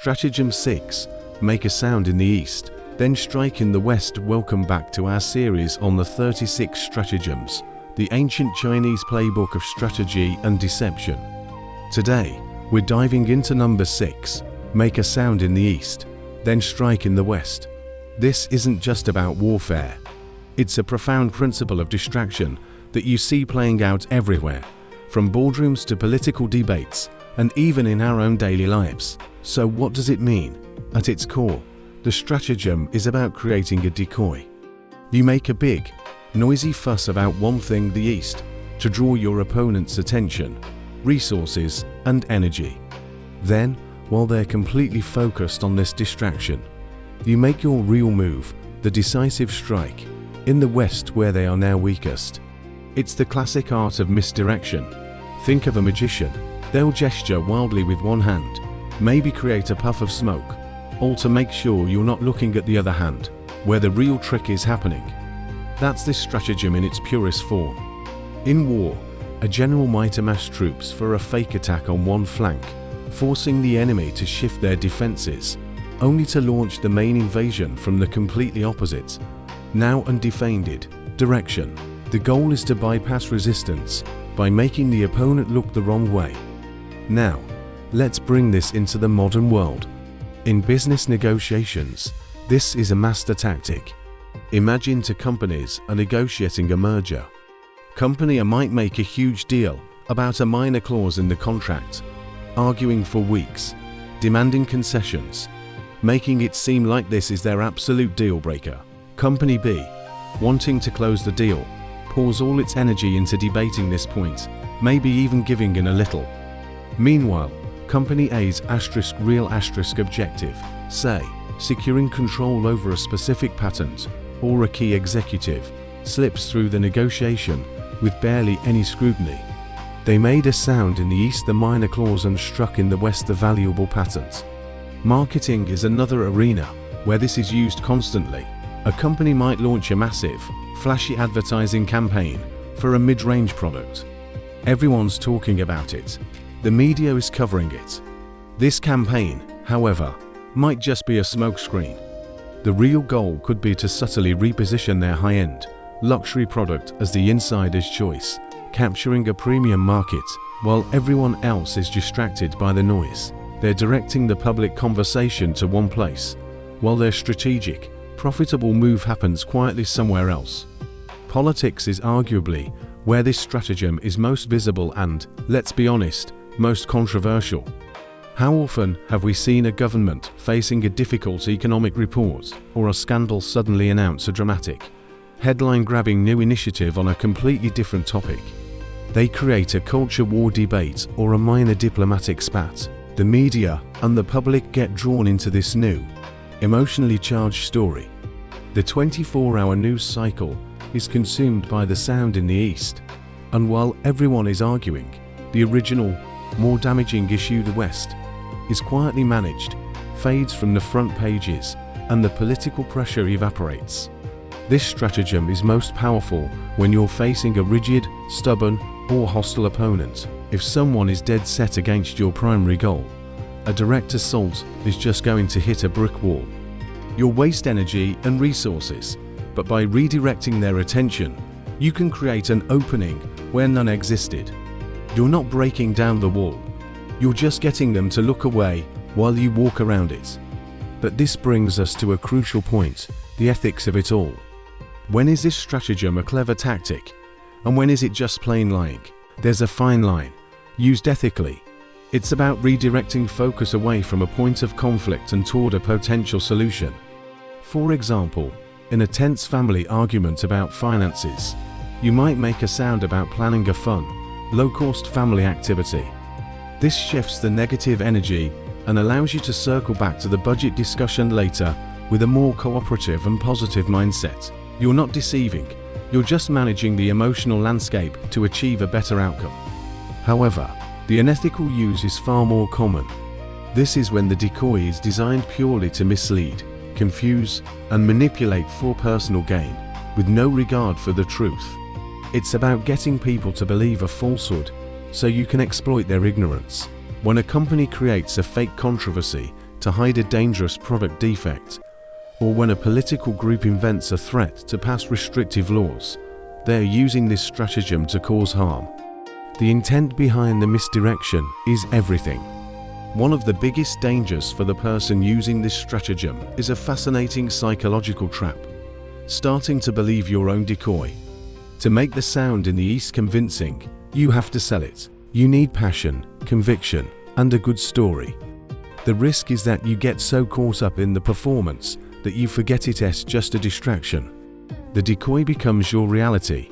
Stratagem 6. Make a sound in the east, then strike in the west. Welcome back to our series on the 36 Stratagems, the ancient Chinese playbook of strategy and deception. Today, we're diving into number 6. Make a sound in the east, then strike in the west. This isn't just about warfare. It's a profound principle of distraction that you see playing out everywhere, from boardrooms to political debates, and even in our own daily lives. So what does it mean? At its core, the stratagem is about creating a decoy. You make a big, noisy fuss about one thing, the east, to draw your opponent's attention, resources, and energy. Then, while they're completely focused on this distraction, you make your real move, the decisive strike, in the west where they are now weakest. It's the classic art of misdirection. Think of a magician. They'll gesture wildly with one hand, maybe create a puff of smoke, all to make sure you're not looking at the other hand, where the real trick is happening. That's this stratagem in its purest form. In war, a general might amass troops for a fake attack on one flank, forcing the enemy to shift their defenses, only to launch the main invasion from the completely opposite, now undefended, direction. The goal is to bypass resistance by making the opponent look the wrong way. Now, let's bring this into the modern world. In business negotiations, this is a master tactic. Imagine two companies are negotiating a merger. Company A might make a huge deal about a minor clause in the contract, arguing for weeks, demanding concessions, making it seem like this is their absolute deal breaker. Company B, wanting to close the deal, pours all its energy into debating this point, maybe even giving in a little. Meanwhile, Company A's real objective, say, securing control over a specific patent or a key executive, slips through the negotiation with barely any scrutiny. They made a sound in the east, the minor clause, and struck in the west, the valuable patent. Marketing is another arena where this is used constantly. A company might launch a massive, flashy advertising campaign for a mid-range product. Everyone's talking about it. The media is covering it. This campaign, however, might just be a smokescreen. The real goal could be to subtly reposition their high-end, luxury product as the insider's choice, capturing a premium market while everyone else is distracted by the noise. They're directing the public conversation to one place, while their strategic, profitable move happens quietly somewhere else. Politics is arguably where this stratagem is most visible and, let's be honest, most controversial. How often have we seen a government facing a difficult economic report or a scandal suddenly announce a dramatic, headline-grabbing new initiative on a completely different topic? They create a culture war debate or a minor diplomatic spat. The media and the public get drawn into this new, emotionally charged story. The 24-hour news cycle is consumed by the sound in the east, and while everyone is arguing, the original, more damaging issue, the west, is quietly managed, fades from the front pages, and the political pressure evaporates. This stratagem is most powerful when you're facing a rigid, stubborn, or hostile opponent. If someone is dead set against your primary goal, a direct assault is just going to hit a brick wall. You'll waste energy and resources, but by redirecting their attention, you can create an opening where none existed. You're not breaking down the wall, you're just getting them to look away while you walk around it. But this brings us to a crucial point, the ethics of it all. When is this stratagem a clever tactic, and when is it just plain lying? There's a fine line. Used ethically, it's about redirecting focus away from a point of conflict and toward a potential solution. For example, in a tense family argument about finances, you might make a sound about planning a fun, low-cost family activity. This shifts the negative energy and allows you to circle back to the budget discussion later with a more cooperative and positive mindset. You're not deceiving, you're just managing the emotional landscape to achieve a better outcome. However, the unethical use is far more common. This is when the decoy is designed purely to mislead, confuse, and manipulate for personal gain, with no regard for the truth. It's about getting people to believe a falsehood so you can exploit their ignorance. When a company creates a fake controversy to hide a dangerous product defect, or when a political group invents a threat to pass restrictive laws, they are using this stratagem to cause harm. The intent behind the misdirection is everything. One of the biggest dangers for the person using this stratagem is a fascinating psychological trap: starting to believe your own decoy. To make the sound in the East convincing, you have to sell it. You need passion, conviction, and a good story. The risk is that you get so caught up in the performance that you forget it's just a distraction. The decoy becomes your reality,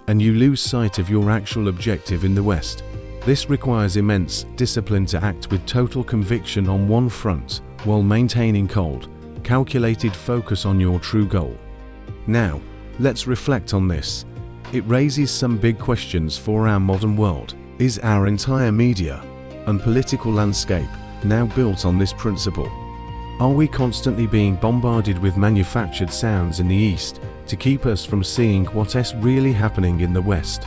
and you lose sight of your actual objective in the West. This requires immense discipline to act with total conviction on one front, while maintaining cold, calculated focus on your true goal. Now, let's reflect on this. It raises some big questions for our modern world. Is our entire media and political landscape now built on this principle? Are we constantly being bombarded with manufactured sounds in the East to keep us from seeing what's really happening in the West?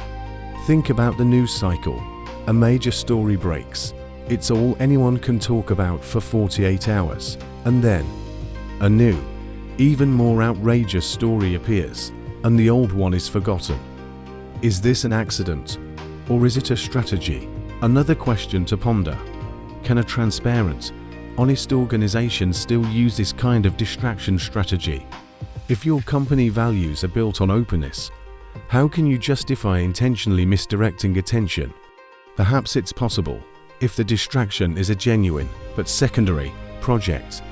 Think about the news cycle. A major story breaks. It's all anyone can talk about for 48 hours. And then, a new, even more outrageous story appears, and the old one is forgotten. Is this an accident? Or is it a strategy? Another question to ponder. Can a transparent, honest organization still use this kind of distraction strategy? If your company values are built on openness, how can you justify intentionally misdirecting attention? Perhaps it's possible if the distraction is a genuine but secondary project.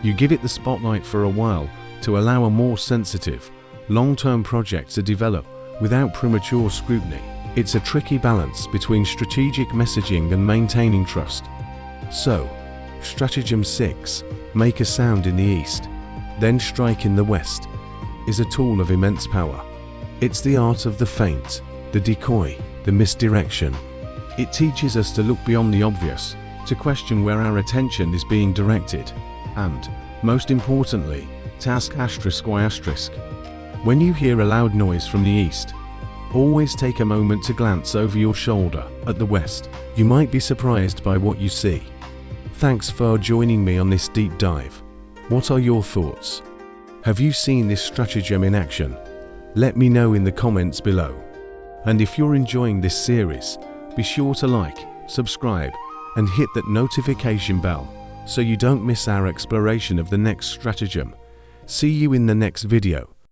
You give it the spotlight for a while to allow a more sensitive, long-term project to develop without premature scrutiny. It's a tricky balance between strategic messaging and maintaining trust. So, Stratagem 6, make a sound in the East, then strike in the West, is a tool of immense power. It's the art of the feint, the decoy, the misdirection. It teaches us to look beyond the obvious, to question where our attention is being directed, and, most importantly, to ask why. When you hear a loud noise from the East, always take a moment to glance over your shoulder at the West. You might be surprised by what you see. Thanks for joining me on this deep dive. What are your thoughts? Have you seen this stratagem in action? Let me know in the comments below. And if you're enjoying this series, be sure to like, subscribe, and hit that notification bell so you don't miss our exploration of the next stratagem. See you in the next video.